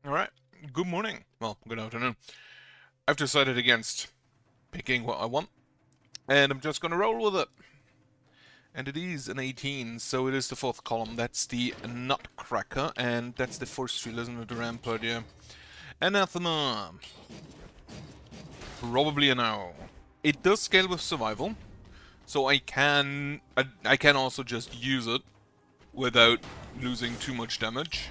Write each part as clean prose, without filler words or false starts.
Alright, good morning. Well, good afternoon. I've decided against picking what I want, and I'm just gonna roll with it. And it is an 18, so it is the fourth column. That's the Nutcracker, and that's the force field, isn't it? The rampart, yeah. Anathema. Probably a no. It does scale with survival, so I can also just use it without losing too much damage.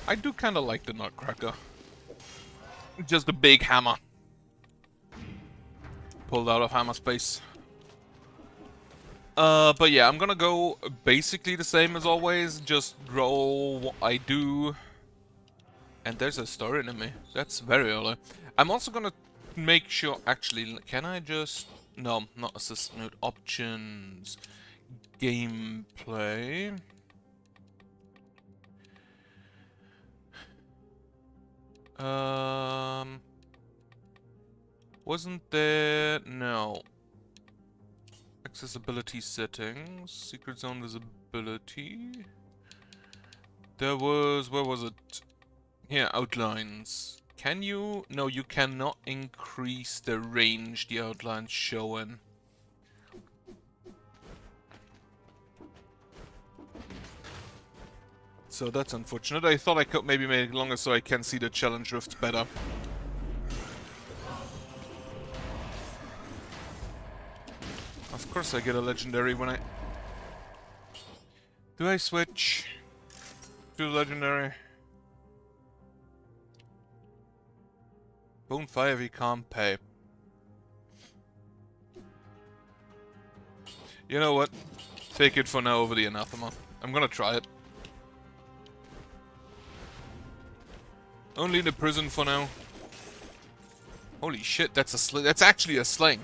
I do kind of like the Nutcracker. Just a big hammer. Pulled out of hammer space. But yeah, I'm gonna go basically the same as always. Just roll what I do. And there's a star enemy. That's very early. I'm also gonna make sure... Actually, can I just... No, not assist mode. Options. Gameplay. Wasn't there... No. Accessibility settings. Secret zone visibility. There was... Where was it? Here, outlines. Can you... No, you cannot increase the range the outlines show in. So that's unfortunate. I thought I could maybe make it longer so I can see the challenge rift better. Of course I get a legendary when I... Do I switch to legendary? Bone 5 he can't pay. You know what? Take it for now over the anathema. I'm gonna try it. Only in the prison for now. Holy shit, that's a sling. That's actually a sling.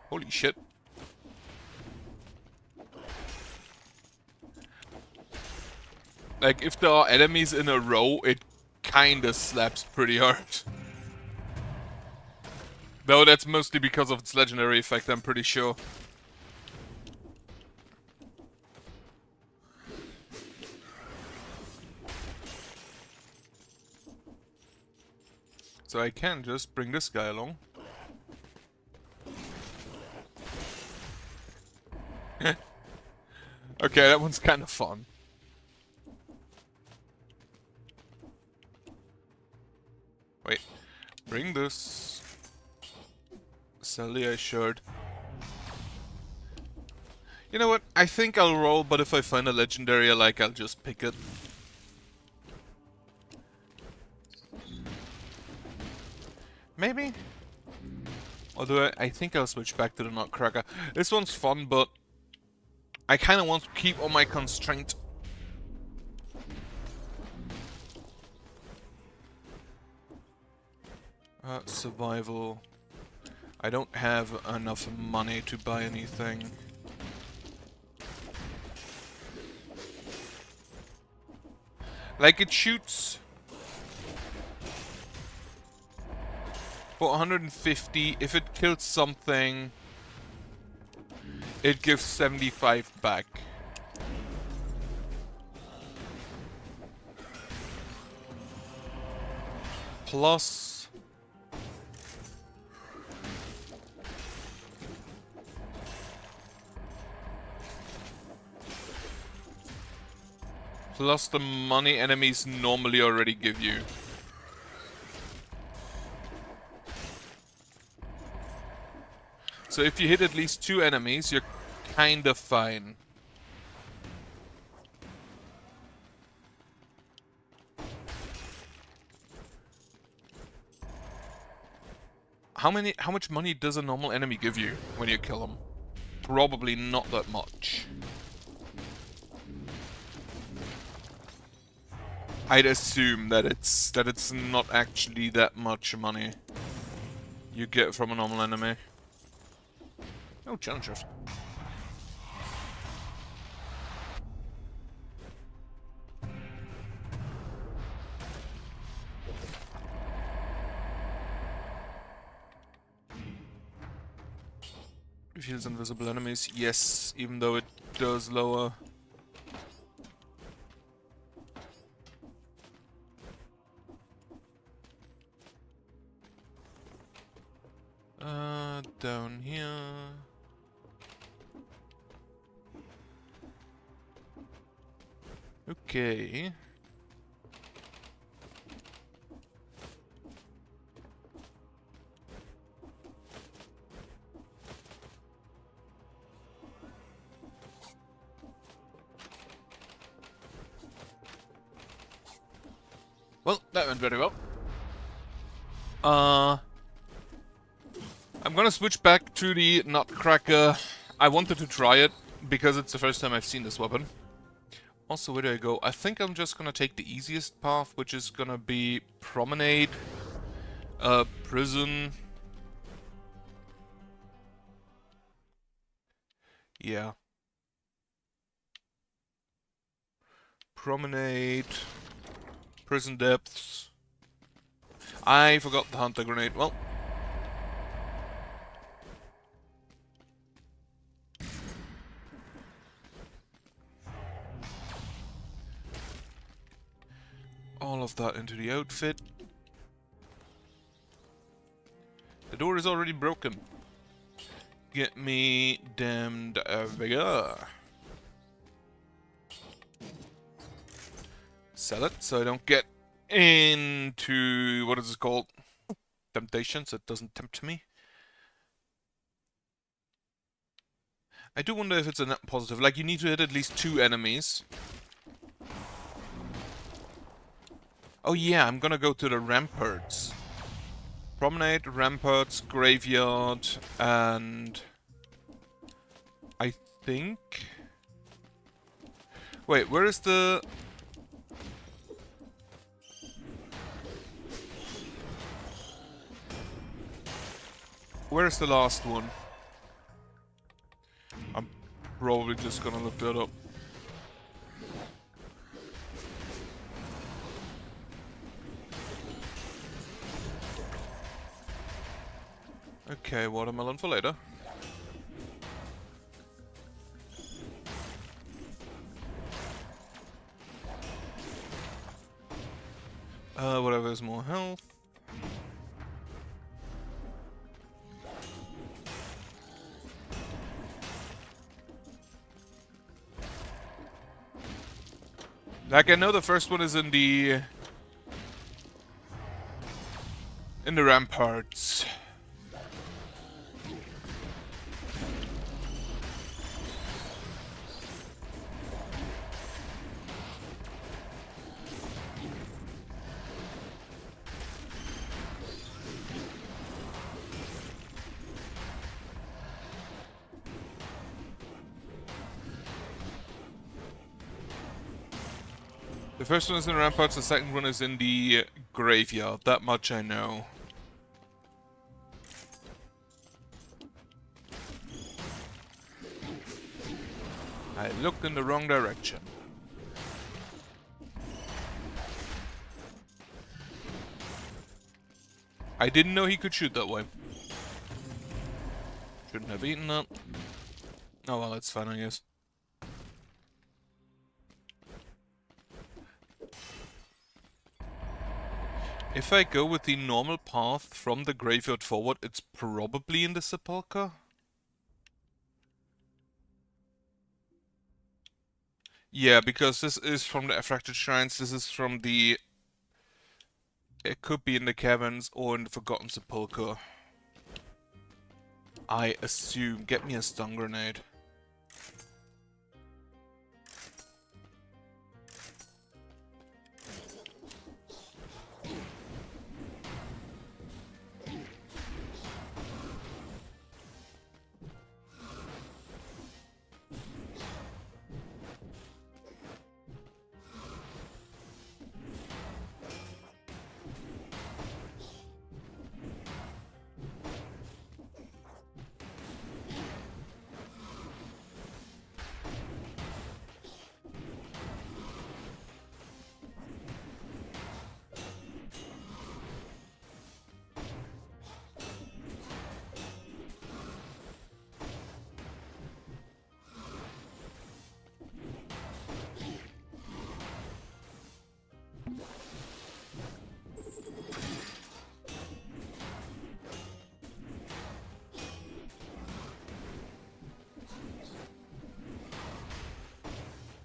Holy shit. Like, if there are enemies in a row, it kinda slaps pretty hard. Though that's mostly because of its legendary effect, I'm pretty sure. So I can just bring this guy along. Okay, that one's kind of fun. Wait, bring this. Sell the ice shard. You know what? I think I'll roll, but if I find a legendary I like, I'll just pick it. Maybe? Although I think I'll switch back to the Nutcracker. This one's fun, but I kind of want to keep on my constraint. Survival. I don't have enough money to buy anything. Like, it shoots for 150. If it kills something, it gives 75 back. Plus... Plus the money enemies normally already give you. So if you hit at least 2 enemies, you're kinda fine. How much money does a normal enemy give you when you kill them? Probably not that much. I'd assume that it's not actually that much money you get from a normal enemy. Oh, challenge rift. Reveals invisible enemies. Yes, even though it does lower. Down here. Okay. Well, that went very well. I'm gonna switch back to the Nutcracker. I wanted to try it because it's the first time I've seen this weapon. Also, where do I go? I think I'm just gonna take the easiest path, which is gonna be Promenade, Prison. Yeah. Promenade, Prison Depths. I forgot the Hunter Grenade. Well. All of that into the outfit. The door is already broken. Get me damned vigor. Sell it so I don't get into, what is it called? Temptation, so it doesn't tempt me. I do wonder if it's a net positive. Like, you need to hit at least 2 enemies. Oh yeah, I'm gonna go to the ramparts. Promenade, ramparts, graveyard, and I think... Wait, where is the... Where is the last one? I'm probably just gonna look that up. Okay, watermelon for later. Whatever is more health. Like, I know the first one is in the ramparts. The first one is in the ramparts, the second one is in the graveyard. That much I know. I looked in the wrong direction. I didn't know he could shoot that way. Shouldn't have eaten that. Oh well, it's fine, I guess. If I go with the normal path from the graveyard forward, it's probably in the sepulcher. Yeah, because this is from the Affracted Shrines, this is from the... It could be in the caverns or in the Forgotten Sepulcher. I assume. Get me a stun grenade.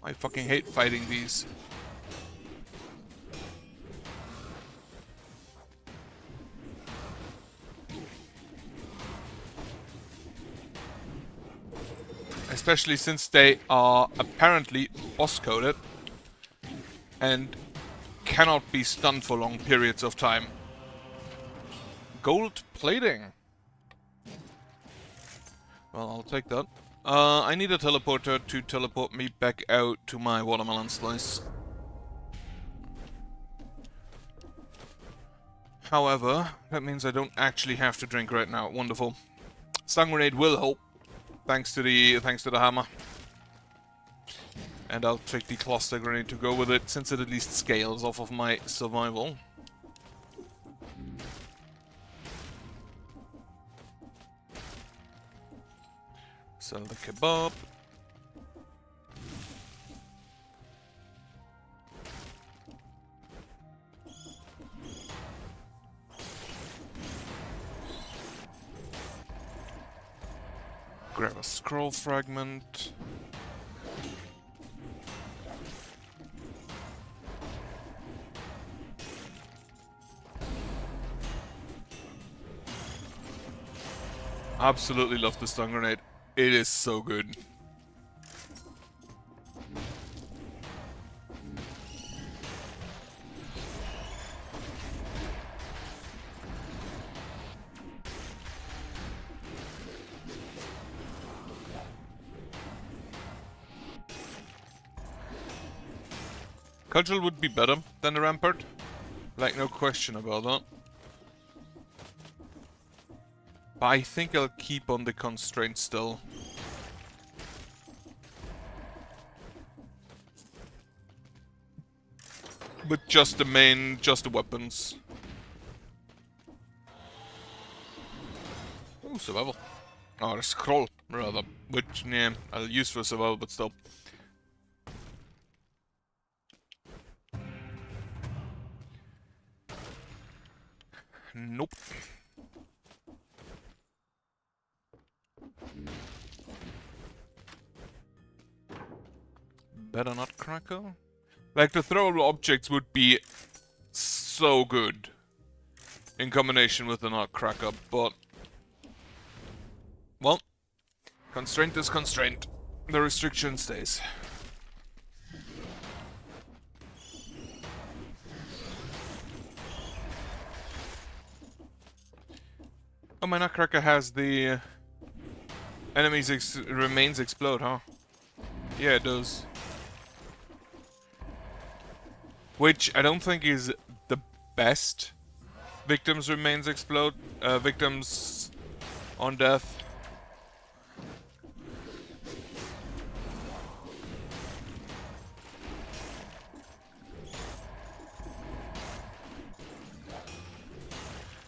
I fucking hate fighting these. Especially since they are apparently boss-coded and cannot be stunned for long periods of time. Gold plating. Well, I'll take that. I need a teleporter to teleport me back out to my watermelon slice. However, that means I don't actually have to drink right now. Wonderful. Stun grenade will help, thanks to the hammer. And I'll take the cluster grenade to go with it, since it at least scales off of my survival. Sell the kebab. Grab a scroll fragment. Absolutely love the stun grenade. It is so good. Cudgel would be better than the Rampart. Like, no question about that. But I think I'll keep on the constraint still. With just the weapons. Oh, survival. Or a scroll, rather. Which, yeah, I'll use for survival, but still. Nope. Better not cracker? Like, the throwable objects would be so good in combination with the nutcracker, but... well, constraint is constraint. The restriction stays. Oh, my nutcracker has the... enemies remains explode, huh? Yeah, it does. Which I don't think is the best. Victims remains explode. Victims on death.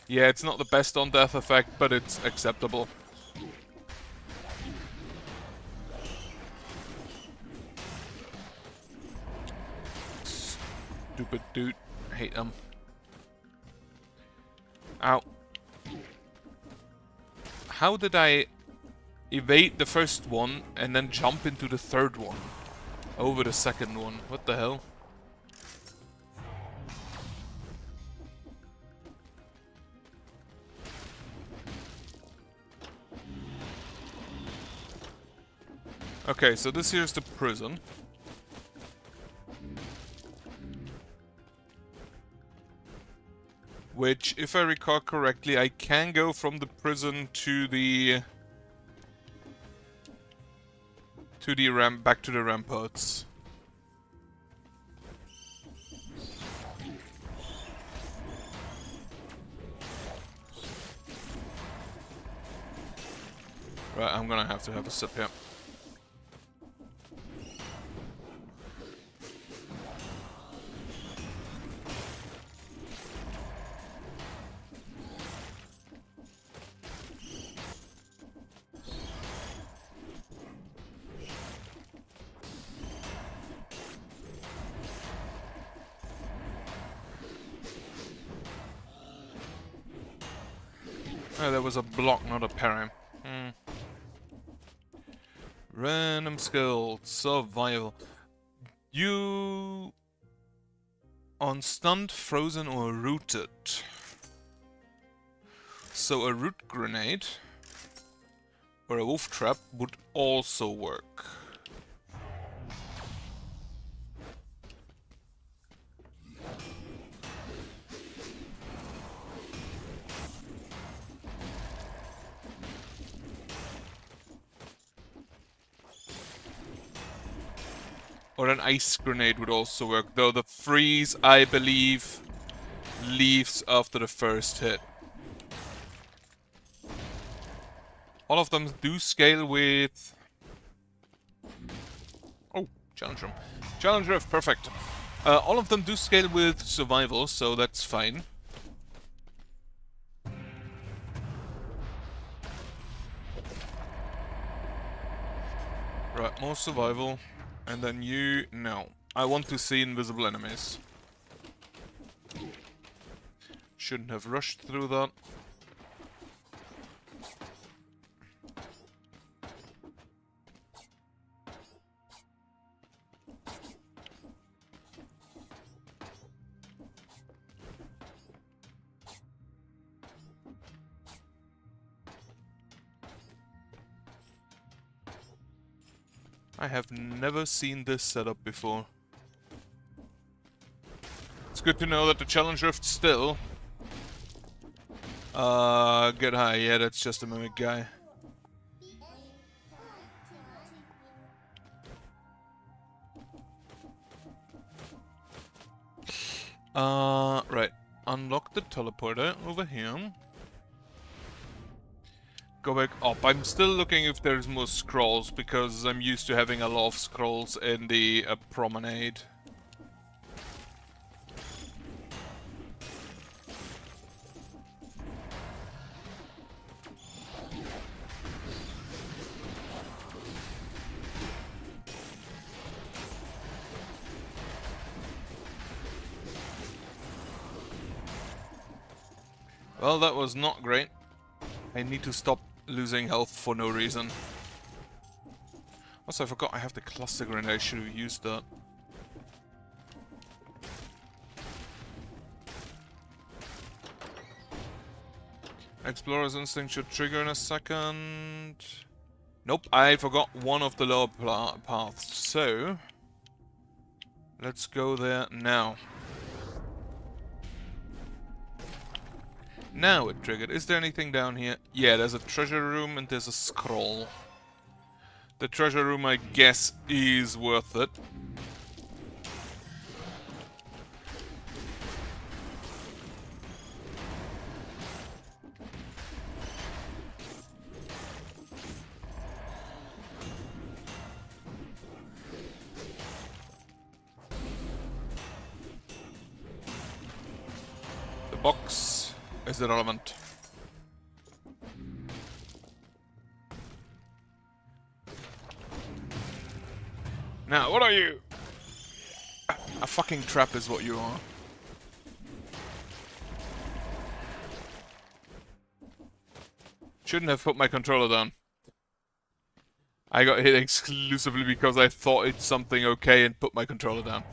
Yeah, it's not the best on death effect, but it's acceptable. Stupid dude. Hate them. Ow. How did I evade the first one and then jump into the third one over the second one? What the hell? Okay, so this here's the prison. Which, if I recall correctly, I can go from the prison to the back to the ramparts. Right, I'm gonna have to have a sip here. Oh, there was a block, not a parry. Random skill, survival. You on stunned, frozen, or rooted. So a root grenade or a wolf trap would also work. Or an ice grenade would also work, though the freeze, I believe, leaves after the first hit. All of them do scale with... Oh, challenge room. Challenge rift, perfect. All of them do scale with survival, so that's fine. Right, more survival. And then you... No. I want to see invisible enemies. Shouldn't have rushed through that. I have never seen this setup before. It's good to know that the challenge rift still... get high. Yeah, that's just a mimic guy. Right. Unlock the teleporter over here. Go back up. I'm still looking if there's more scrolls, because I'm used to having a lot of scrolls in the promenade. Well, that was not great. I need to stop losing health for no reason. Also, I forgot I have the cluster grenade. I should have used that. Explorer's Instinct should trigger in a second. Nope, I forgot one of the lower paths. So, let's go there now. Now it triggered. Is there anything down here? Yeah, there's a treasure room and there's a scroll. The treasure room, I guess, is worth it. The box is irrelevant. Now, what are you? A fucking trap is what you are. Shouldn't have put my controller down. I got hit exclusively because I thought it's something okay and put my controller down.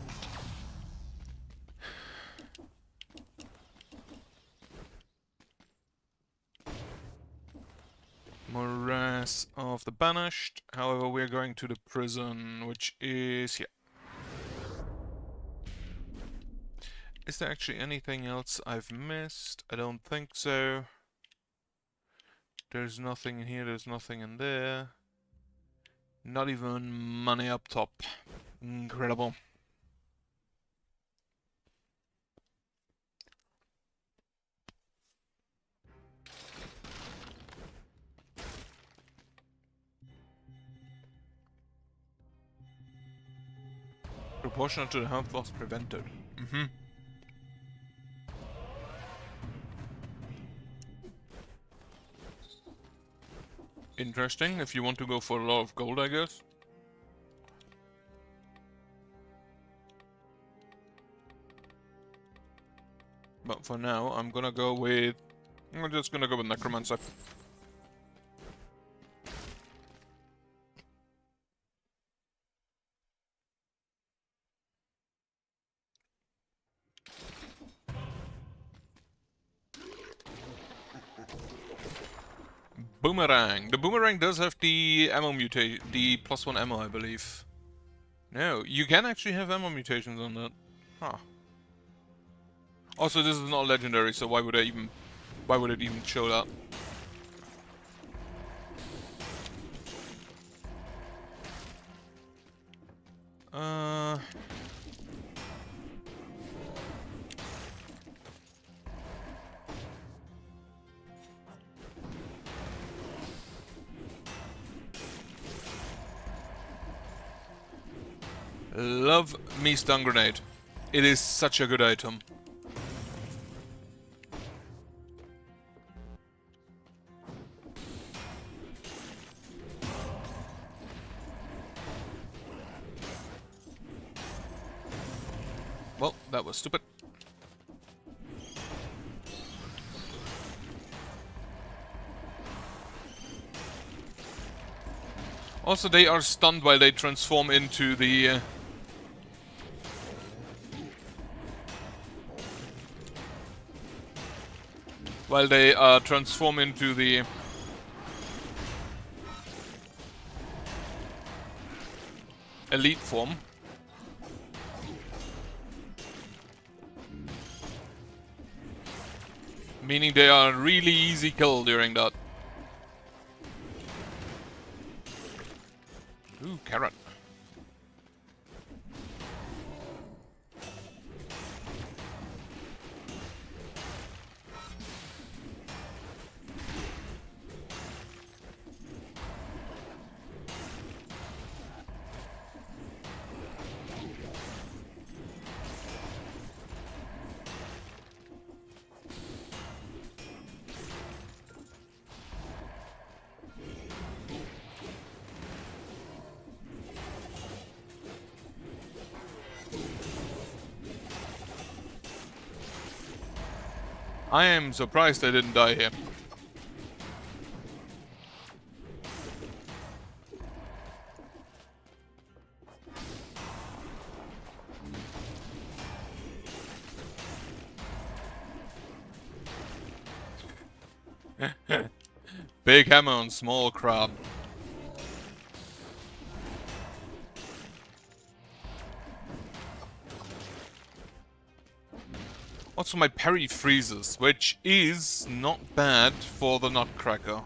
Morass of the Banished. However, we're going to the prison, which is here. Is there actually anything else I've missed? I don't think so. There's nothing in here, there's nothing in there. Not even money up top. Incredible. Proportional to the health loss prevented. Interesting, if you want to go for a lot of gold, I guess. But for now, I'm just gonna go with Necromancer. boomerang. The boomerang does have the ammo mutation, the +1 ammo, I believe. No, you can actually have ammo mutations on that. Huh. Also, this is not legendary, so why would it even show that? Love me stun grenade. It is such a good item. Well, that was stupid. Also, they are stunned while they transform into the... while they transform into the... elite form. Meaning they are really easy kill during that. Ooh, carrot. I am surprised I didn't die here. Big hammer on small crab. Also, my parry freezes, which is not bad for the Nutcracker.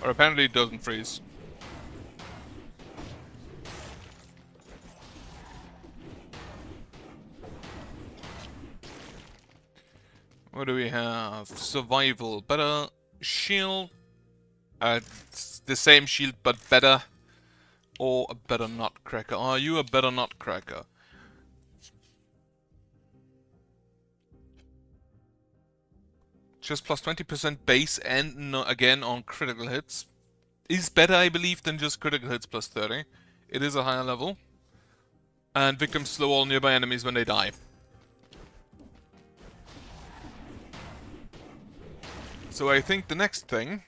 Or apparently it doesn't freeze. What do we have? Survival. Better shield. It's the same shield but better. Or a better Nutcracker. Are you a better Nutcracker? Just plus 20% base and no, again on critical hits. Is better, I believe, than just critical hits plus 30. It is a higher level. And victims slow all nearby enemies when they die. So I think the next thing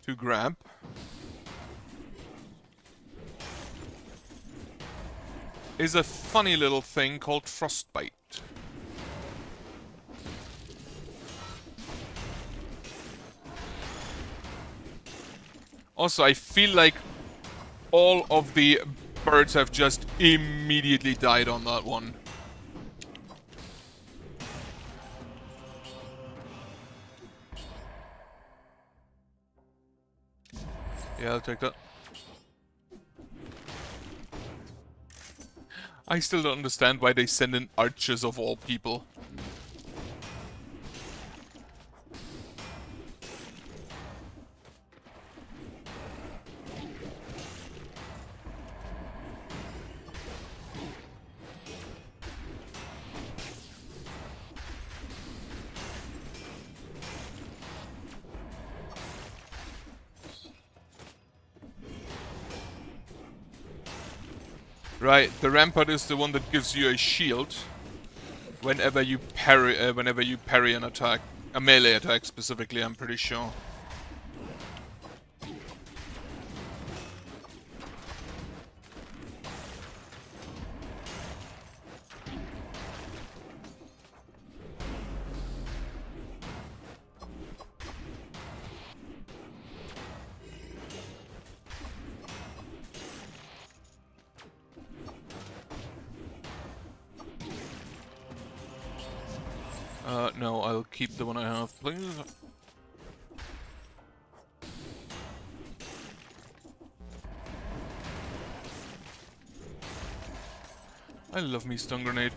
to grab is a funny little thing called Frostbite. Also, I feel like all of the birds have just immediately died on that one. Yeah, I'll take that. I still don't understand why they send in archers of all people. Right, the rampart is the one that gives you a shield whenever you parry an attack, a melee attack specifically. I'm pretty sure. No, I'll keep the one I have, please. I love me stun grenade.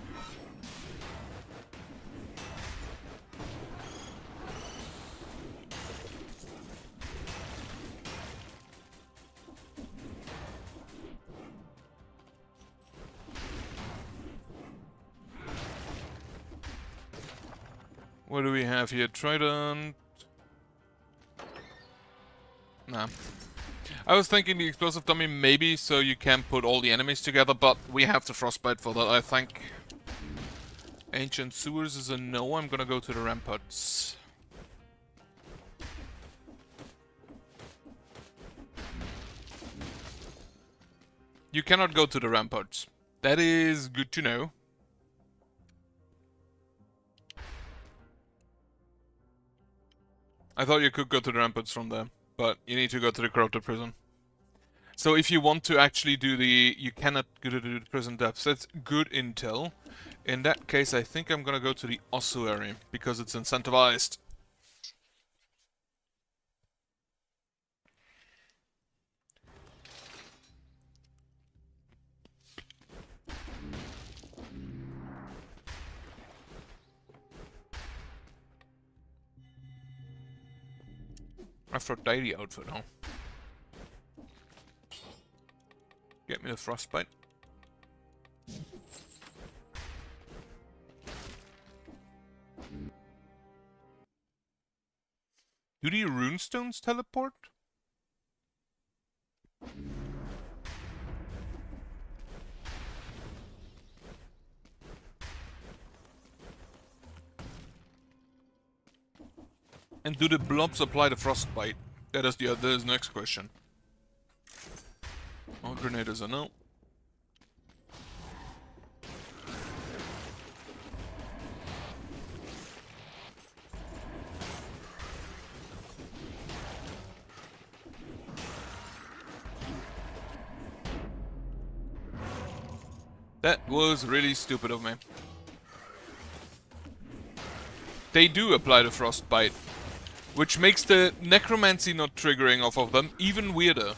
What do we have here? Trident? Nah. I was thinking the explosive dummy maybe so you can put all the enemies together, but we have the frostbite for that, I think. Ancient sewers is a no. I'm gonna go to the ramparts. You cannot go to the ramparts. That is good to know. I thought you could go to the ramparts from there, but you need to go to the corrupted prison. So if you want to actually do the... You cannot go to the prison depths. That's good intel. In that case, I think I'm gonna go to the ossuary, because it's incentivized. Aphrodite outfit, huh? Get me the frostbite. Do the runestones teleport? And do the blobs apply the frostbite? That is the next question. All grenades are no. That was really stupid of me. They do apply the frostbite, which makes the necromancy not triggering off of them even weirder.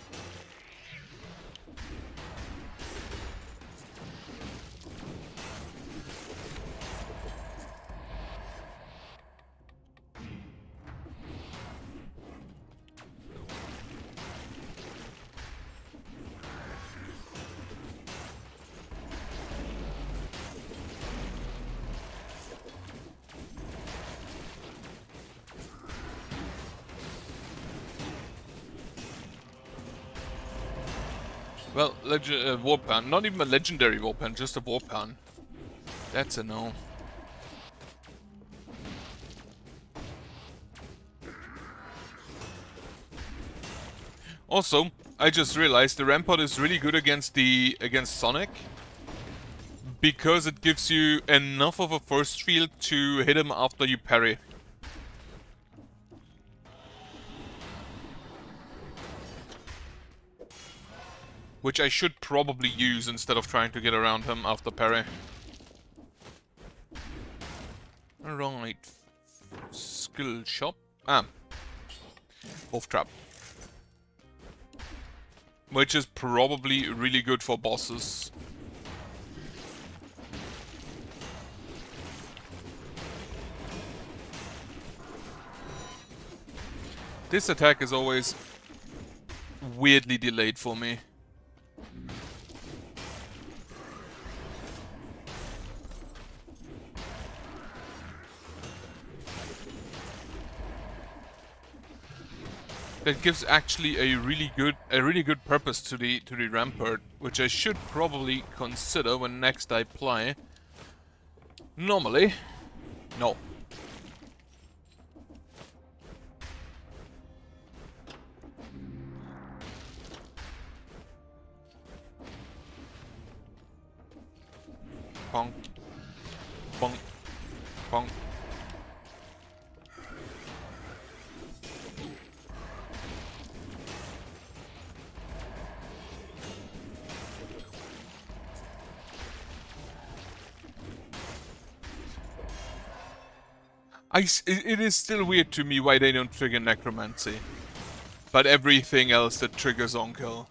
Well, Warpan. Not even a legendary Warpan, just a Warpan. That's a no. Also, I just realized the Rampart is really good against Sonic. Because it gives you enough of a force field to hit him after you parry. Which I should probably use instead of trying to get around him after parry. Alright. Skill shop. Wolf trap. Which is probably really good for bosses. This attack is always weirdly delayed for me. That gives actually a really good purpose to the rampart, which I should probably consider when next I play. Normally, no. Pong, pong, pong. it is still weird to me why they don't trigger necromancy, but everything else that triggers on kill.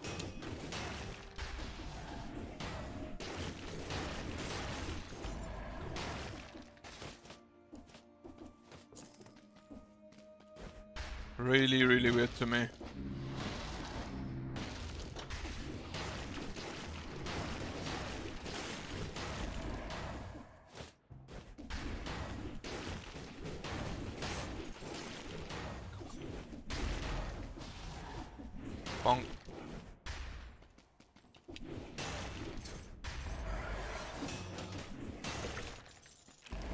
Really, really weird to me. Bonk.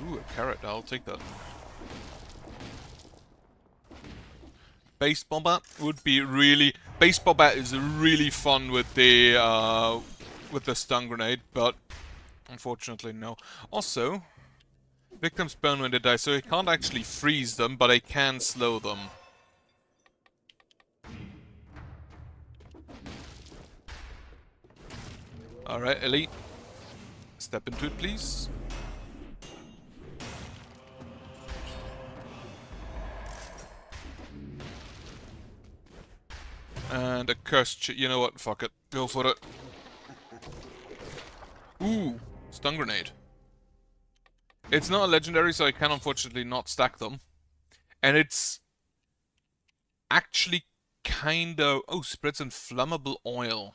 Ooh, a carrot. I'll take that. Baseball bat would be really... Baseball bat is really fun with the stun grenade, but unfortunately no. Also, victims burn when they die, so I can't actually freeze them, but I can slow them. Alright, Elite. Step into it, please. And a cursed you know what, fuck it. Go for it. Ooh, stun grenade. It's not a legendary, so I can unfortunately not stack them. And it's actually kind of... Oh, spreads inflammable oil.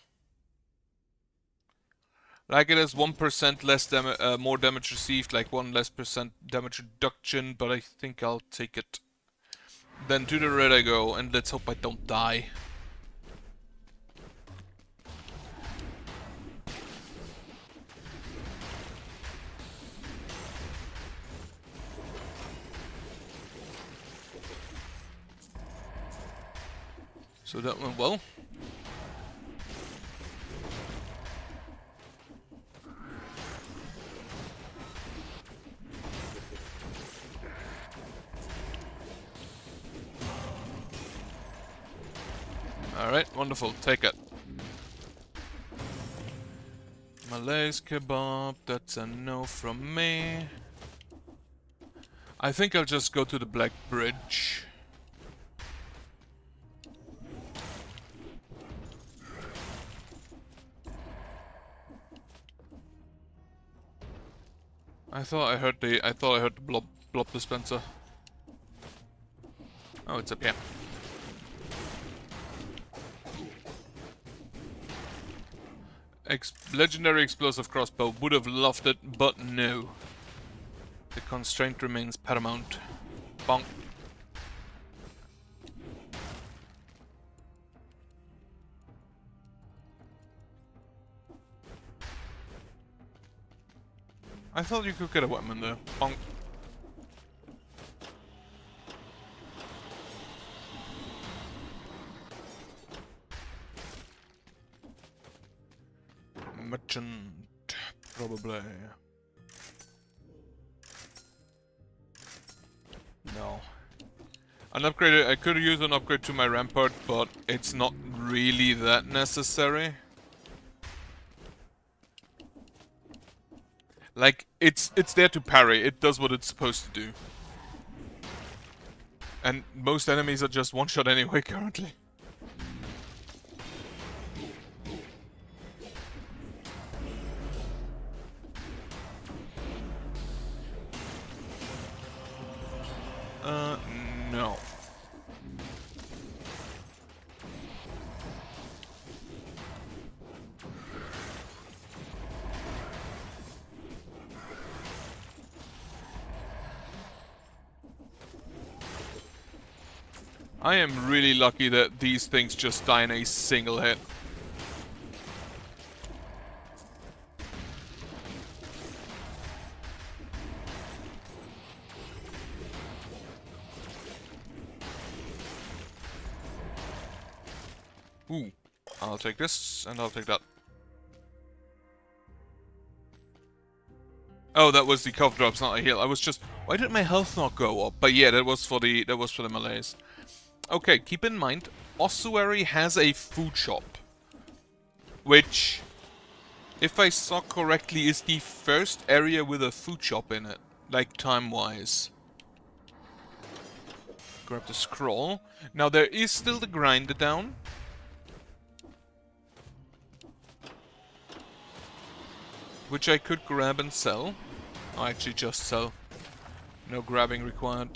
Like it has 1% less more damage received, like 1% less damage reduction, but I think I'll take it. Then to the red I go, and let's hope I don't die. So that went well. Alright, wonderful. Take it. Malaise kebab, that's a no from me. I think I'll just go to the Black Bridge. I thought I heard the blob dispenser. Oh, it's up here. Legendary explosive crossbow. Would have loved it, but no. The constraint remains paramount. Bonk. I thought you could get a weapon there. Bonk. Merchant, probably. No. An upgrade, I could use an upgrade to my rampart, but it's not really that necessary. Like, it's there to parry, it does what it's supposed to do. And most enemies are just one-shot anyway, currently. No. I am really lucky that these things just die in a single hit. Ooh, I'll take this, and I'll take that. Oh, that was the cough drops, not a heal. I was just... Why did my health not go up? But yeah, that was for the malaise. Okay, keep in mind, Ossuary has a food shop. Which, if I saw correctly, is the first area with a food shop in it. Like, time-wise. grab the scroll. Now there is still the grinder down. Which I could grab and sell. Oh, actually just sell. No grabbing required.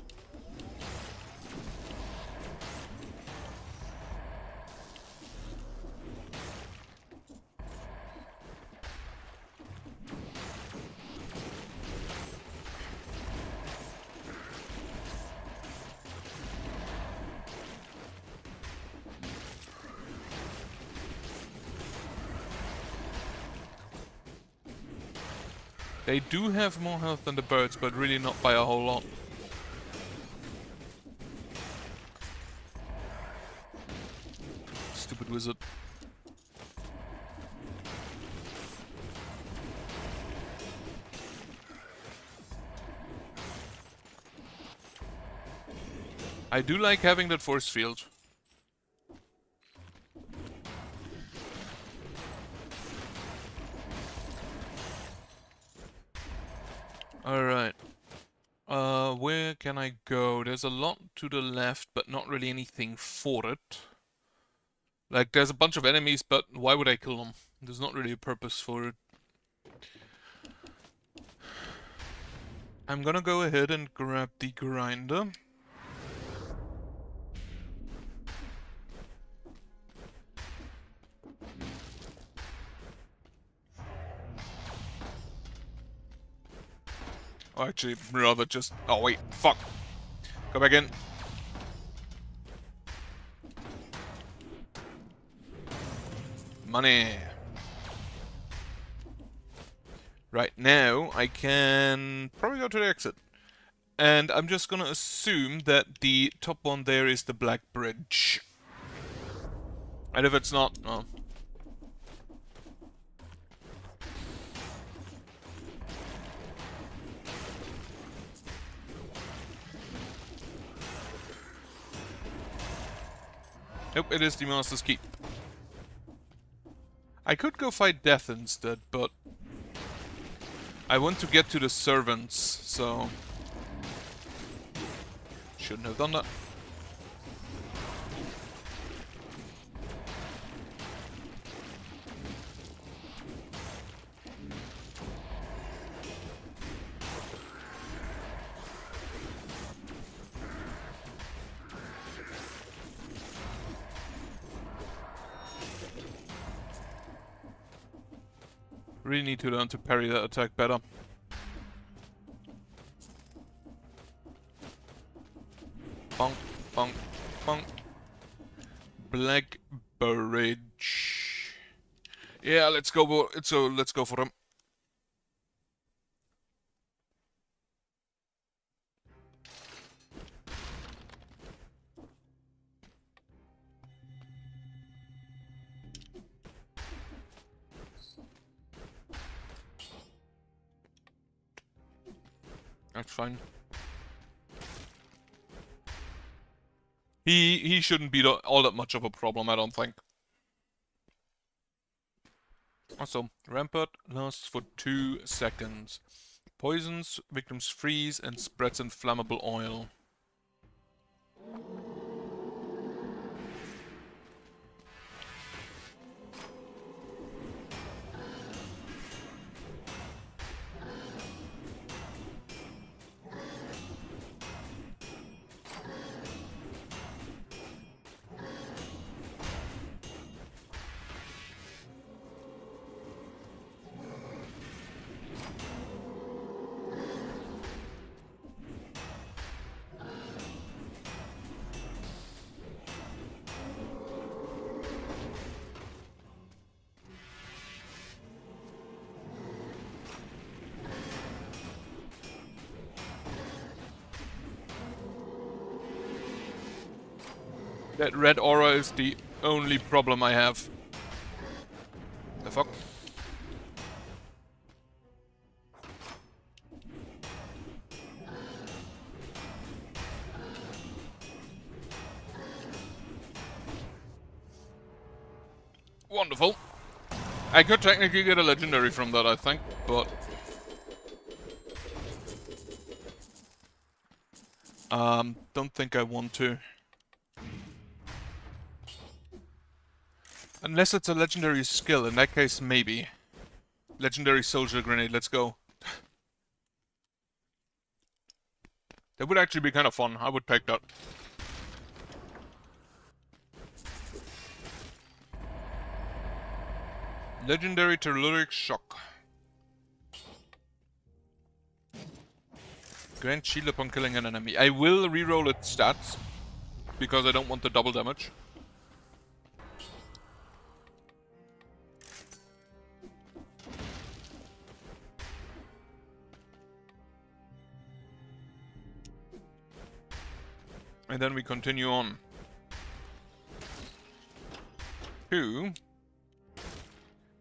They do have more health than the birds, but really not by a whole lot. Stupid wizard. I do like having that force field. Alright. Where can I go? There's a lot to the left, but not really anything for it. Like, there's a bunch of enemies, but why would I kill them? There's not really a purpose for it. I'm gonna go ahead and grab the grinder. Oh, actually, rather just... Oh, wait. Fuck. Go back in. Money. Right, now I can probably go to the exit. And I'm just gonna assume that the top one there is the Black Bridge. And if it's not... Oh. Nope, it is the Master's Keep. I could go fight Death instead, but... I want to get to the servants, so... Shouldn't have done that. Really need to learn to parry that attack better. Bonk, bonk, bonk. Black Bridge. Yeah, let's go. Let's go for him. That's fine. He shouldn't be all that much of a problem, I don't think. Also, Rampart lasts for 2 seconds. Poisons, victims freeze, and spreads inflammable oil. That red aura is the only problem I have. The fuck? Wonderful. I could technically get a legendary from that, I think, but... Don't think I want to. Unless it's a legendary skill, in that case, maybe. Legendary soldier grenade, let's go. That would actually be kind of fun. I would take that. Legendary telluric shock. Grant shield upon killing an enemy. I will reroll its stats, because I don't want the double damage. And then we continue on to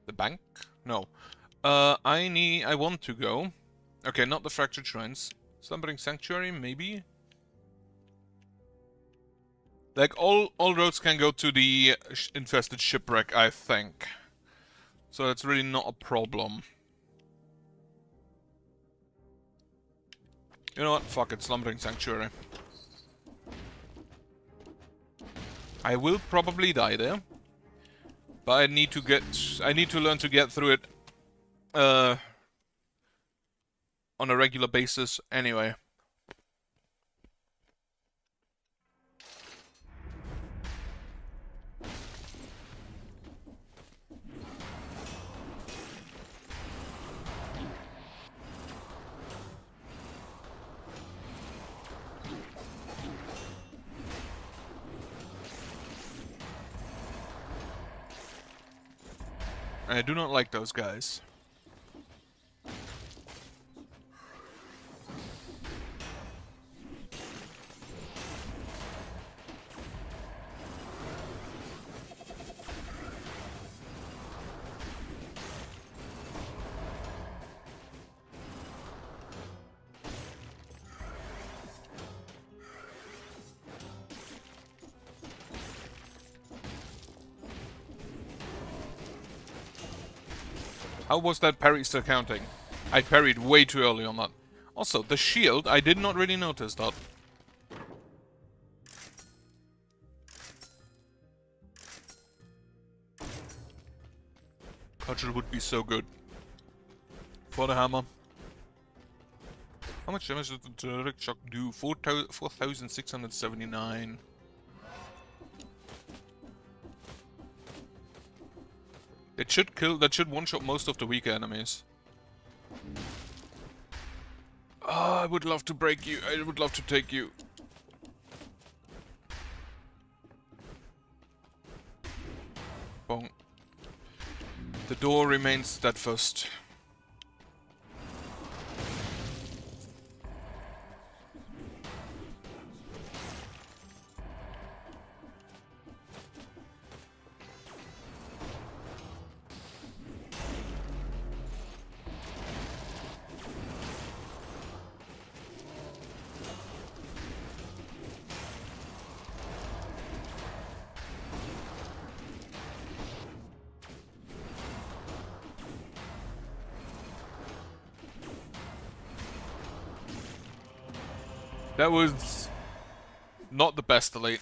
the bank. No, I want to go. Okay, not the fractured shrines. Slumbering sanctuary, maybe. Like all roads can go to the infested shipwreck, I think. So that's really not a problem. You know what? Fuck it, slumbering sanctuary. I will probably die there, but I need to learn to get through it on a regular basis anyway. I do not like those guys. How was that parry still counting? I parried way too early on that. Also, the shield, I did not really notice that. Cudgel would be so good. For the hammer. How much damage did the direct shock do? 4,679. It should kill, that should one-shot most of the weaker enemies. Oh, I would love to break you. I would love to take you. Bong. The door remains steadfast. That was not the best elite.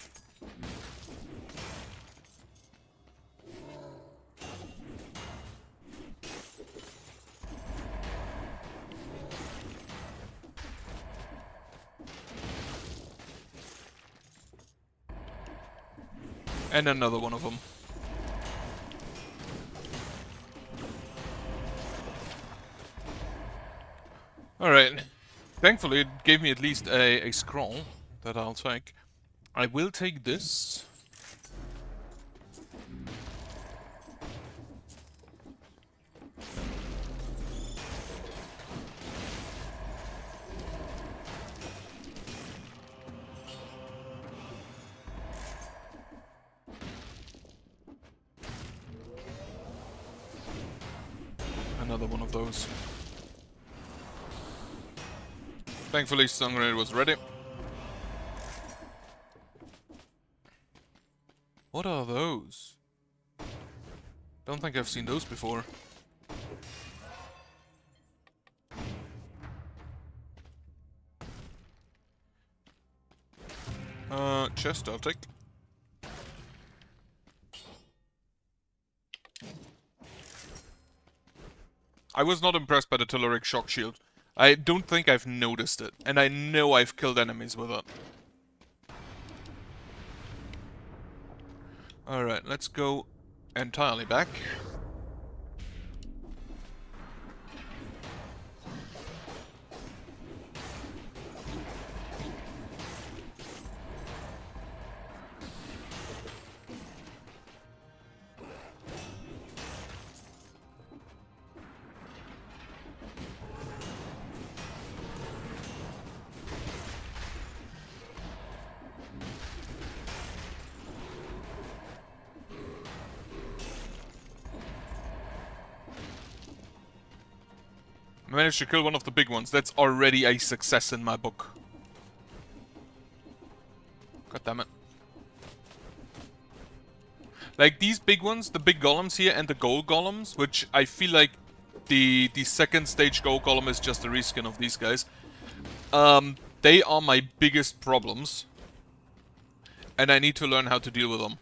And another one of them. Alright. Thankfully, it gave me at least a scroll that I'll take. I will take this. Another one of those. Thankfully, stun grenade was ready. What are those? Don't think I've seen those before. chest, I'll take. I was not impressed by the Telluric shock shield. I don't think I've noticed it, and I know I've killed enemies with it. Alright, let's go entirely back. I managed to kill one of the big ones. That's already a success in my book. God damn it. Like, these big ones, the big golems here and the gold golems, which I feel like the second stage gold golem is just a reskin of these guys. They are my biggest problems. And I need to learn how to deal with them.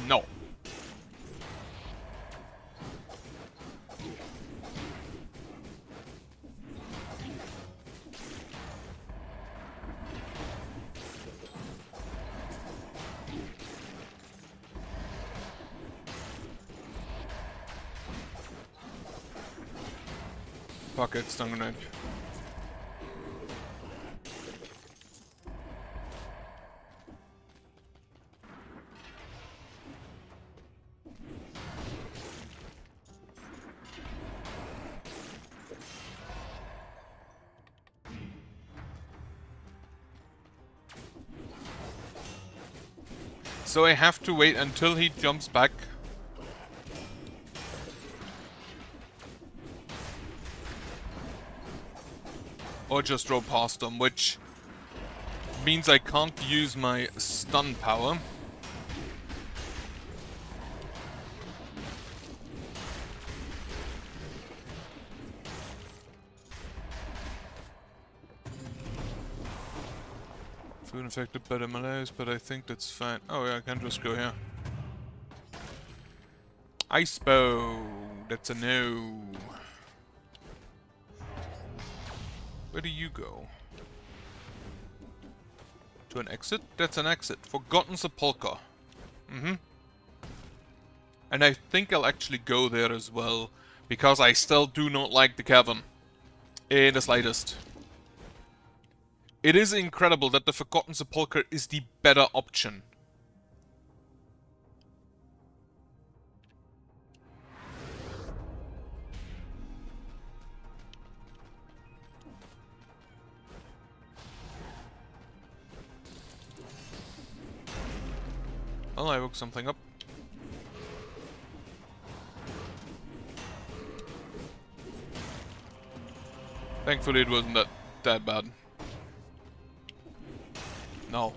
No. Fuck it, stun grenade. So I have to wait until he jumps back. Or just roll past him, which means I can't use my stun power. Food infected by the malaise, but I think that's fine. Oh yeah, I can just go here. Ice bow. That's a no. Where do you go? To an exit? That's an exit. Forgotten Sepulchre. And I think I'll actually go there as well, because I still do not like the cavern. In the slightest. It is incredible that the Forgotten Sepulchre is the better option. Well, I woke something up. Thankfully it wasn't that bad. No.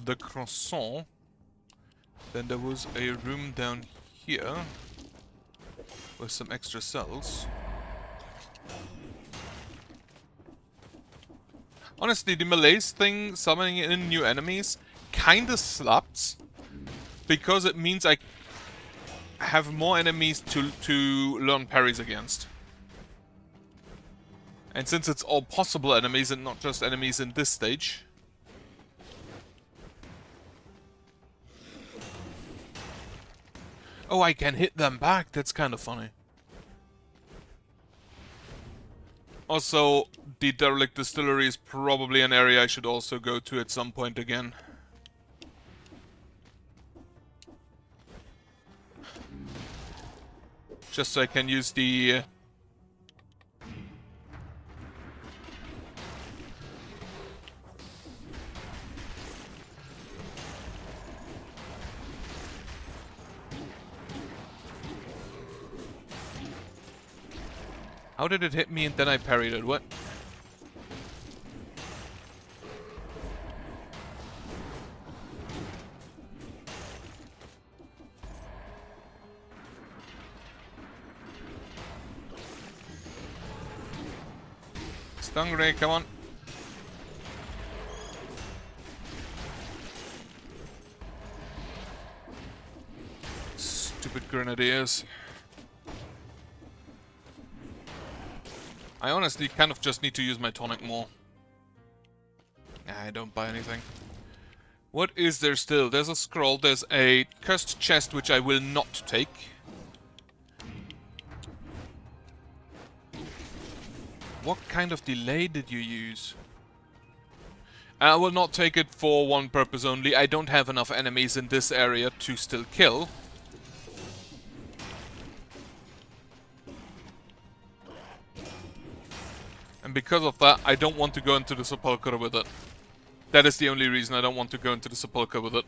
The croissant. Then there was a room down here with some extra cells. Honestly, the malaise thing, summoning in new enemies, kinda slaps, because it means I have more enemies to learn parries against. And since it's all possible enemies and not just enemies in this stage. Oh, I can hit them back, that's kinda funny. Also, the Derelict Distillery is probably an area I should also go to at some point again. Just so I can use the... How did it hit me and then I parried it? What? Stingray, come on. Stupid grenadiers. I honestly kind of just need to use my tonic more. I don't buy anything. What is there still? There's a scroll, there's a cursed chest which I will not take. What kind of delay did you use? I will not take it for one purpose only. I don't have enough enemies in this area to still kill. And because of that, I don't want to go into the sepulchre with it. That is the only reason I don't want to go into the sepulchre with it.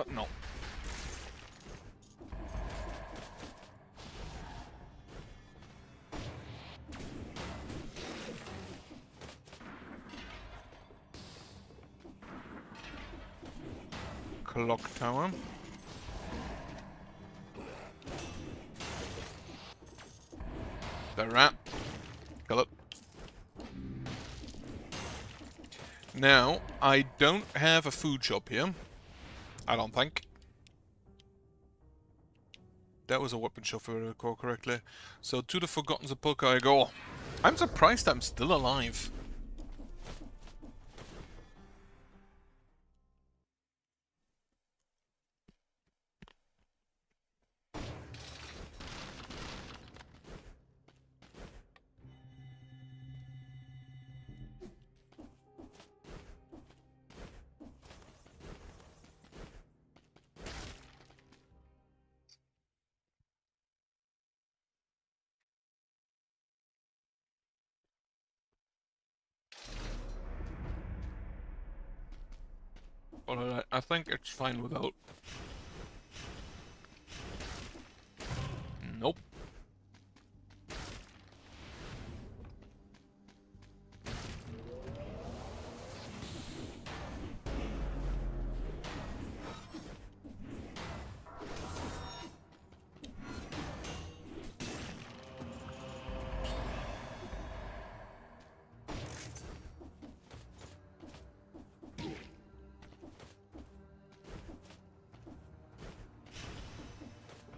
No. Clock tower. The rat. Kill it. Now, I don't have a food shop here. I don't think. That was a weapon shop if I recall correctly. So to the Forgotten Sepulchre I go. I'm surprised I'm still alive. But I think it's fine without. Nope.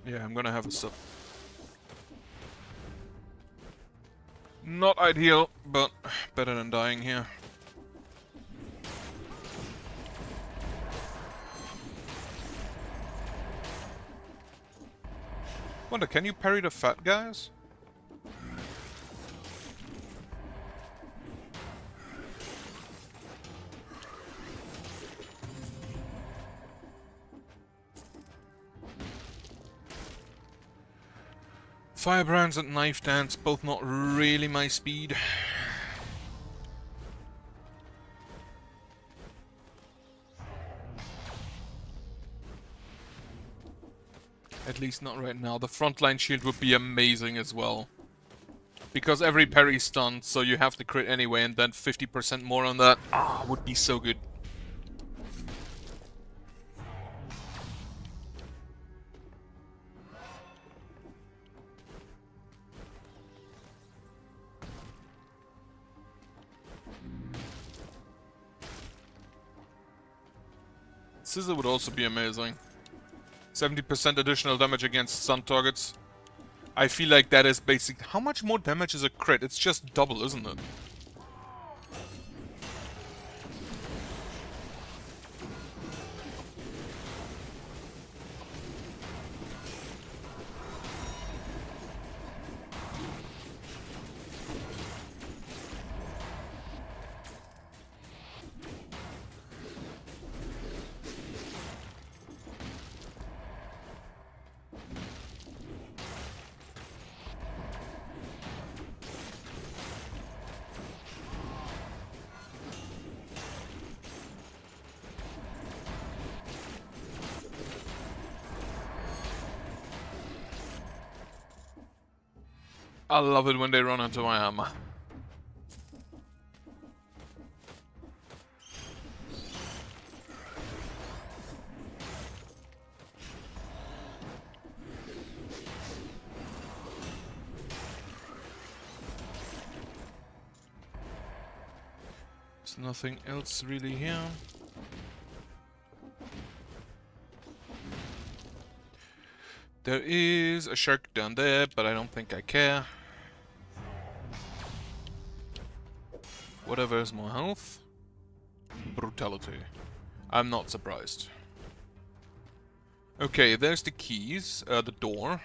Yeah, I'm gonna have a sip. Not ideal, but better than dying here. Wonder, can you parry the fat guys? Firebrands and Knife Dance, both not really my speed. At least not right now. The frontline shield would be amazing as well. Because every parry stunned, so you have to crit anyway, and then 50% more on that. Ah, would be so good. Scissor would also be amazing. 70% additional damage against stun targets. I feel like that is basic. How much more damage is a crit? It's just double, isn't it? I love it when they run into my armor. There's nothing else really here. There is a shark down there, but I don't think I care. Whatever is more health. Brutality. I'm not surprised. Okay, there's the keys, the door.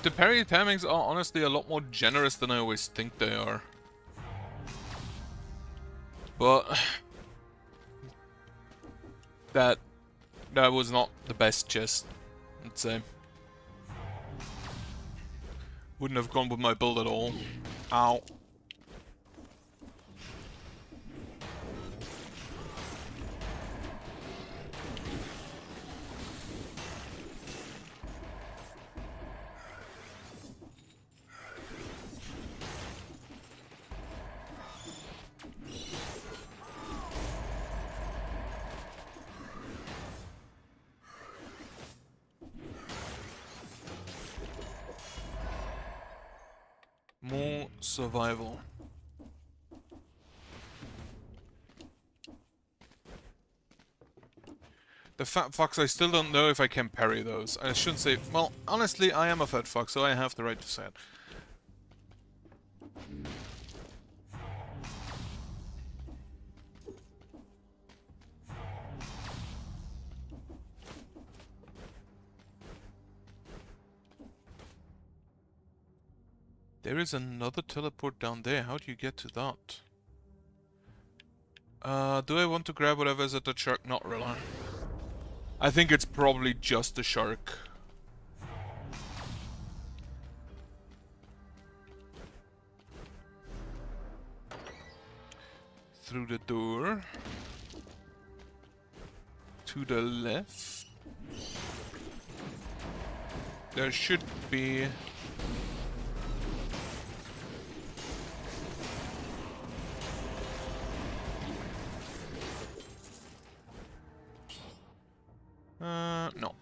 The parry timings are honestly a lot more generous than I always think they are. But that was not the best chest, I'd say. Wouldn't have gone with my build at all. Ow. More survival. The fat fox, I still don't know if I can parry those. I shouldn't say... Well, honestly, I am a fat fox, so I have the right to say it. There is another teleport down there. How do you get to that? Do I want to grab whatever's at the shark? Not really. I think it's probably just the shark. Through the door. To the left. There should be... no.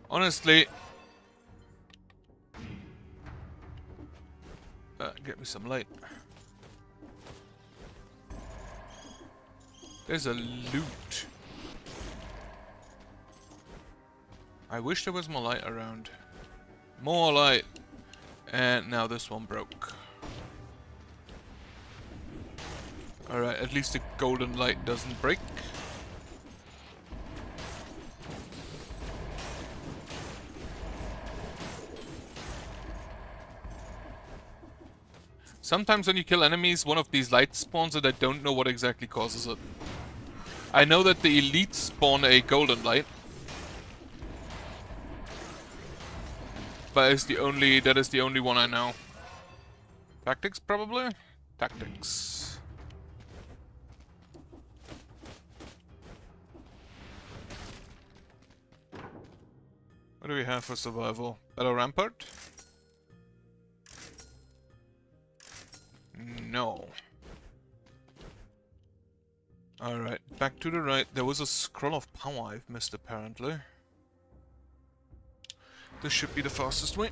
Honestly, get me some light. There's a loot. I wish there was more light around. More light. And now this one broke. Alright, at least the golden light doesn't break. Sometimes when you kill enemies, one of these lights spawns and I don't know what exactly causes it. I know that the elites spawn a golden light. But that is the only one I know. Tactics, probably? Tactics. What do we have for survival? Battle Rampart? No. Alright, back to the right. There was a scroll of power I've missed apparently. This should be the fastest way.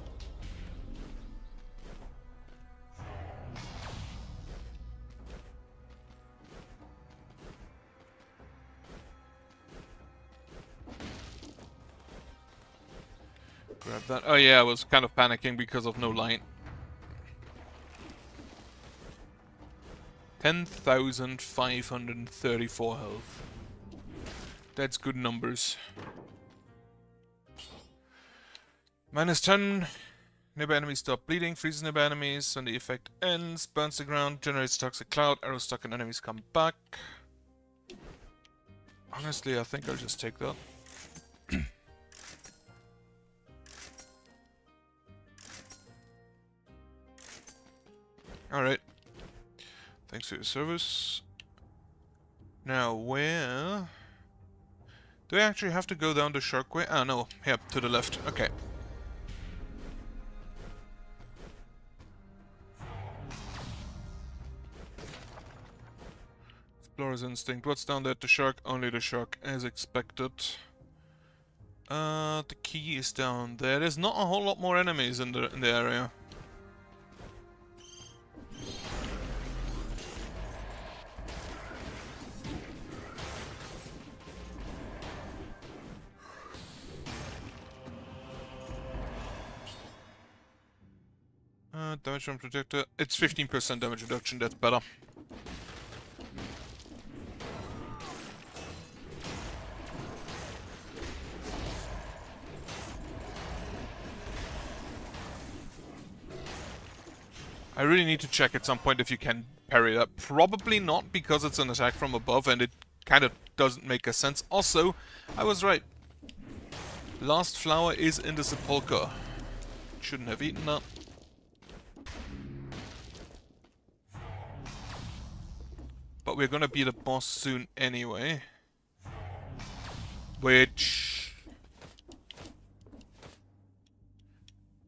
Grab that. Oh yeah, I was kind of panicking because of no light. 10,534 health. That's good numbers. -10. Nearby enemies stop bleeding, freezes nearby enemies when the effect ends, burns the ground, generates toxic cloud, arrows stuck in enemies come back. Honestly, I think I'll just take that. Alright. Thanks for your service. Now, where... Do I actually have to go down the shark way? Ah, no. Yep, to the left. Okay. Explorer's instinct. What's down there at the shark? Only the shark, as expected. The key is down there. There's not a whole lot more enemies in the area. Damage from projector. It's 15% damage reduction, that's better. I really need to check at some point if you can parry that. Probably not, because it's an attack from above and it kind of doesn't make a sense. Also, I was right. Last flower is in the sepulcher. Shouldn't have eaten that. But we're gonna beat a boss soon anyway. Which...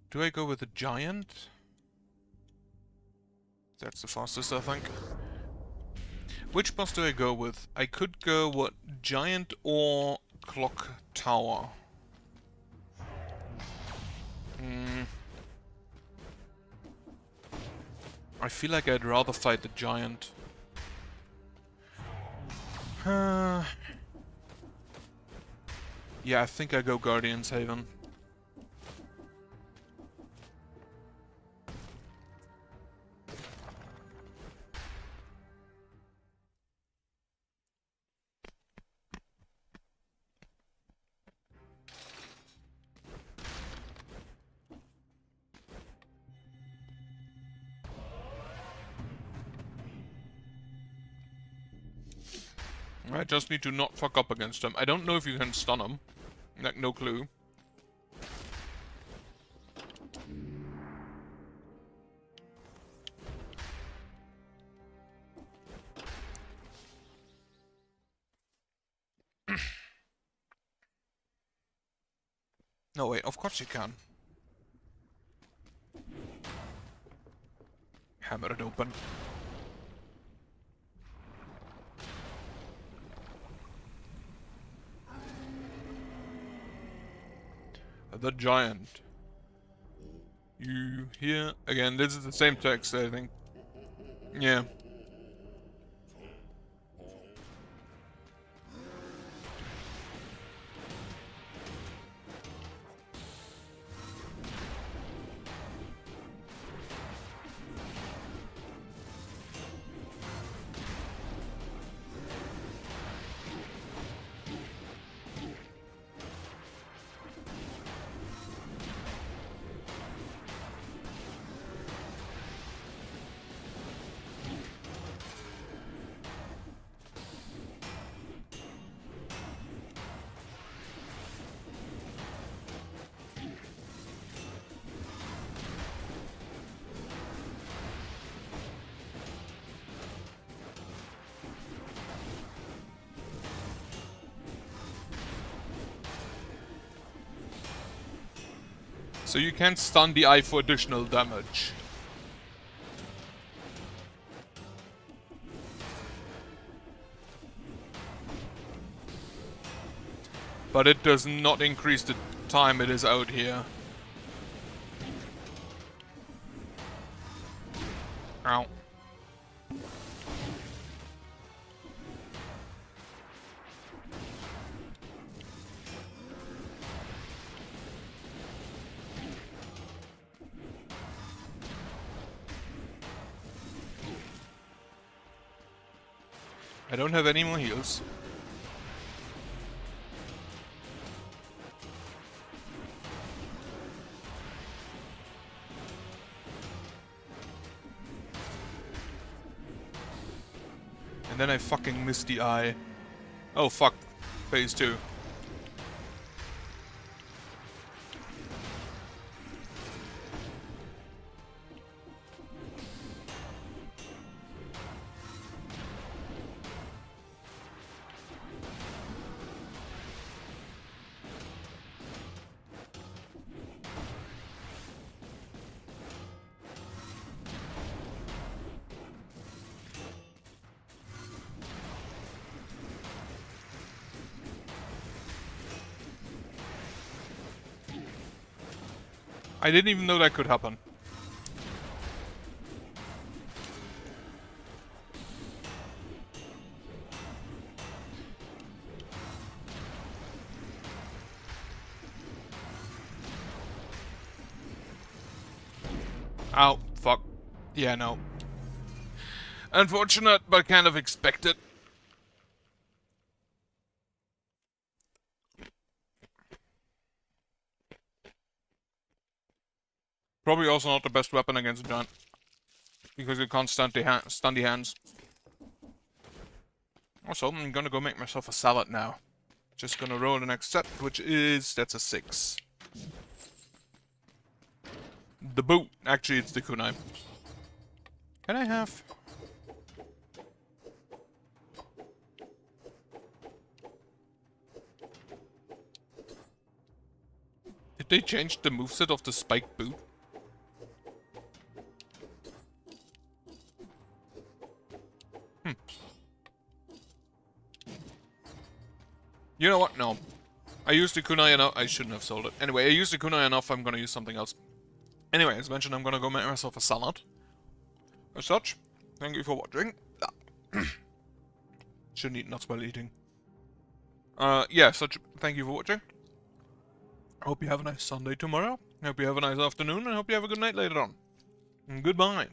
Do I go with a giant? That's the fastest, I think. Which boss do I go with? I could go, what, giant or clock tower? I feel like I'd rather fight the giant. Yeah, I think I go Guardian's Haven. I just need to not fuck up against them. I don't know if you can stun them. Like, no clue. No, wait, of course you can. Hammer it open. The giant. You here? Again, this is the same text, I think. Yeah. So you can stun the eye for additional damage. but it does not increase the time it is out here. Ow. I don't have any more heals. And then I fucking missed the eye. Oh fuck. Phase 2. I didn't even know that could happen. Ow, fuck. Yeah, no. Unfortunate, but kind of expected. Probably also not the best weapon against a giant. Because you can't stun the hands. Also, I'm gonna go make myself a salad now. Just gonna roll the next set, which is... that's a 6. The boot. Actually, it's the kunai. Can I have... did they change the moveset of the spiked boot? You know what? No. I used the kunai enough. I shouldn't have sold it. Anyway, I used the kunai enough. I'm gonna use something else. Anyway, as mentioned, I'm gonna go make myself a salad. As such, thank you for watching. Shouldn't eat nuts while eating. Yeah, thank you for watching. I hope you have a nice Sunday tomorrow. I hope you have a nice afternoon. And I hope you have a good night later on. And goodbye.